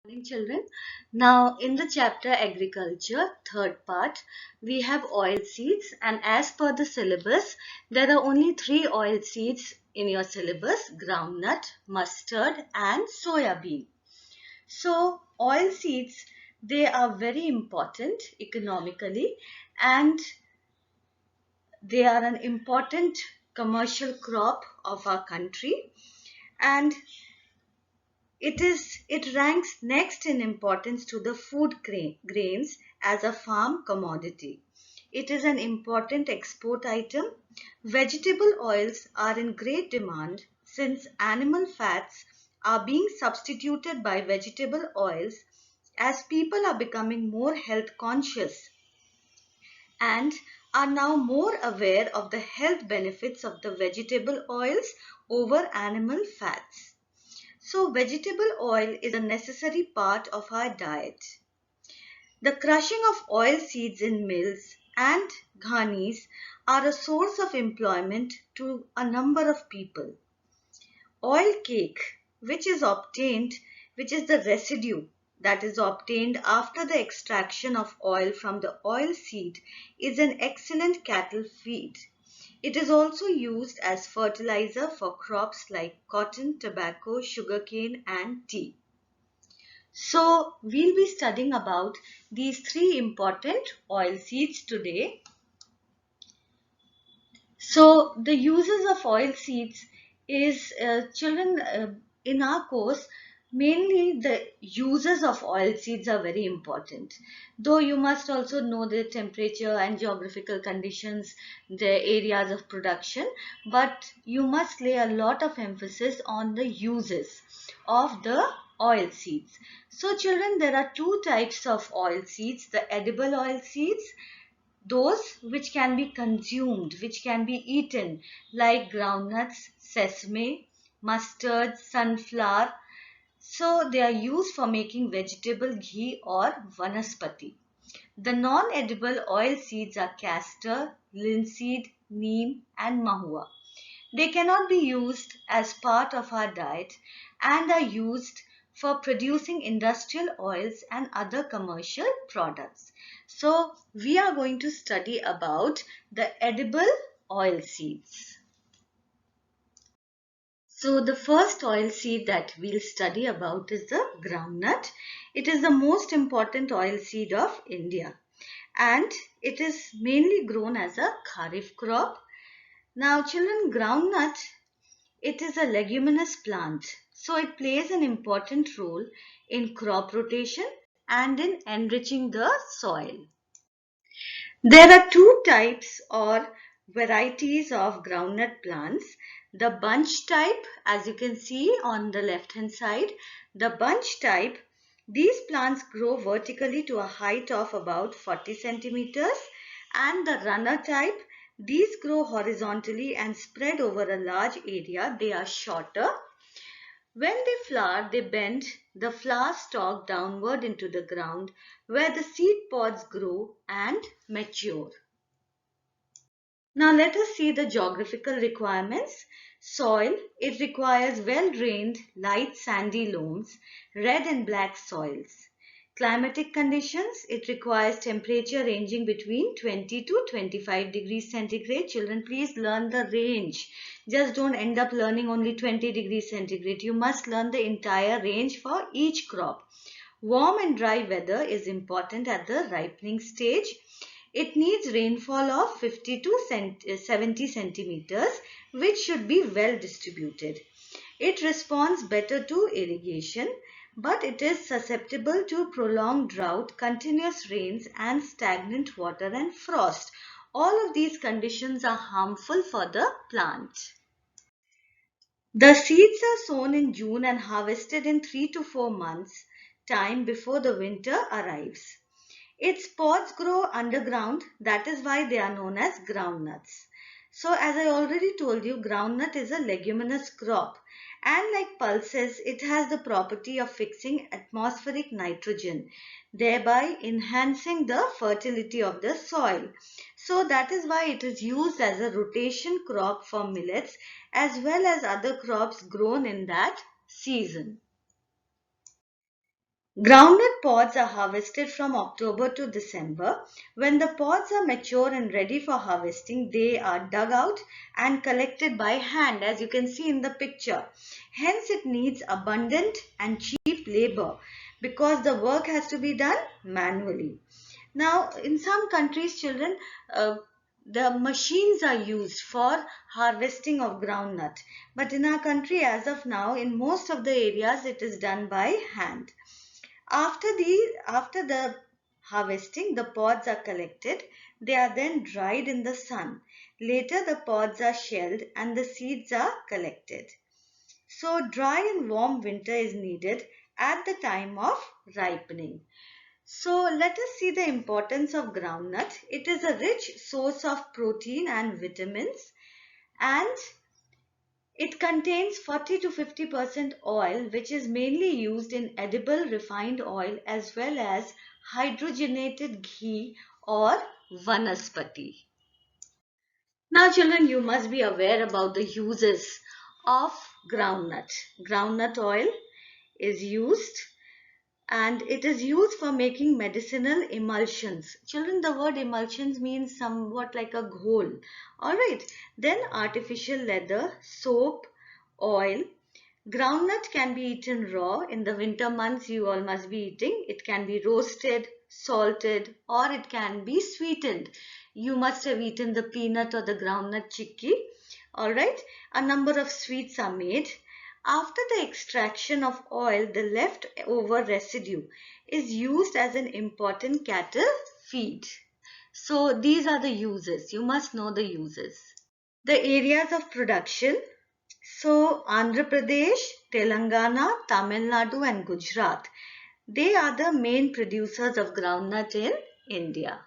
Morning, children. Now, in the chapter Agriculture, third part, we have oil seeds, and as per the syllabus, there are only three oil seeds in your syllabus: groundnut, mustard, and soya bean. So, oil seeds, they are very important economically, and they are an important commercial crop of our country, and it ranks next in importance to the food grains as a farm commodity. It is an important export item. Vegetable oils are in great demand since animal fats are being substituted by vegetable oils as people are becoming more health conscious and are now more aware of the health benefits of the vegetable oils over animal fats. So vegetable oil is a necessary part of our diet. The crushing of oil seeds in mills and ghanis are a source of employment to a number of people. Oil cake, which is the residue that is obtained after the extraction of oil from the oil seed, is an excellent cattle feed. It is also used as fertilizer for crops like cotton, tobacco, sugarcane, and tea. So we'll be studying about these three important oil seeds today. So the uses of oil seeds is children in our course, mainly the uses of oil seeds are very important. Though you must also know the temperature and geographical conditions, the areas of production, but you must lay a lot of emphasis on the uses of the oil seeds. So children, there are two types of oil seeds: the edible oil seeds, those which can be consumed, which can be eaten, like groundnuts, sesame, mustard, sunflower. So they are used for making vegetable ghee or vanaspati. The non-edible oil seeds are castor, linseed, neem, and mahua. They cannot be used as part of our diet and are used for producing industrial oils and other commercial products. So we are going to study about the edible oil seeds. So the first oil seed that we'll study about is the groundnut. It is the most important oil seed of India, and it is mainly grown as a kharif crop. Now children, groundnut, it is a leguminous plant, so it plays an important role in crop rotation and in enriching the soil. There are two types or varieties of groundnut plants. The bunch type, as you can see on the left hand side, the bunch type, these plants grow vertically to a height of about 40 centimeters, and the runner type, these grow horizontally and spread over a large area. They are shorter. When they flower, they bend the flower stalk downward into the ground where the seed pods grow and mature. Now let us see the geographical requirements. Soil, it requires well-drained, light sandy loams, red and black soils. Climatic conditions, it requires temperature ranging between 20 to 25 degrees centigrade. Children, please learn the range. Just don't end up learning only 20 degrees centigrade. You must learn the entire range for each crop. Warm and dry weather is important at the ripening stage. It needs rainfall of 50 to 70 centimeters, which should be well distributed. It responds better to irrigation, but it is susceptible to prolonged drought, continuous rains, and stagnant water and frost. All of these conditions are harmful for the plant. The seeds are sown in June and harvested in 3 to 4 months time before the winter arrives. Its pods grow underground, that is why they are known as groundnuts. So as I already told you, groundnut is a leguminous crop, and like pulses, it has the property of fixing atmospheric nitrogen, thereby enhancing the fertility of the soil. So that is why it is used as a rotation crop for millets as well as other crops grown in that season. Groundnut pods are harvested from October to December. When the pods are mature and ready for harvesting, they are dug out and collected by hand, as you can see in the picture. Hence, it needs abundant and cheap labor because the work has to be done manually. Now, in some countries, children, the machines are used for harvesting of groundnut. But in our country, as of now, in most of the areas, it is done by hand. After the harvesting, the pods are collected. They are then dried in the sun. Later, the pods are shelled and the seeds are collected. So, dry and warm winter is needed at the time of ripening. So, let us see the importance of groundnut. It is a rich source of protein and vitamins, and it contains 40 to 50% oil, which is mainly used in edible refined oil as well as hydrogenated ghee or vanaspati. Now, children, you must be aware about the uses of groundnut. Groundnut oil is used, and it is used for making medicinal emulsions. Children, the word emulsions means somewhat like a ghole. Alright, then artificial leather, soap, oil. Groundnut can be eaten raw. In the winter months, you all must be eating. It can be roasted, salted, or it can be sweetened. You must have eaten the peanut or the groundnut chikki. Alright, a number of sweets are made. After the extraction of oil, the leftover residue is used as an important cattle feed. So these are the uses. You must know the uses. The areas of production. So Andhra Pradesh, Telangana, Tamil Nadu and Gujarat, they are the main producers of groundnut in India.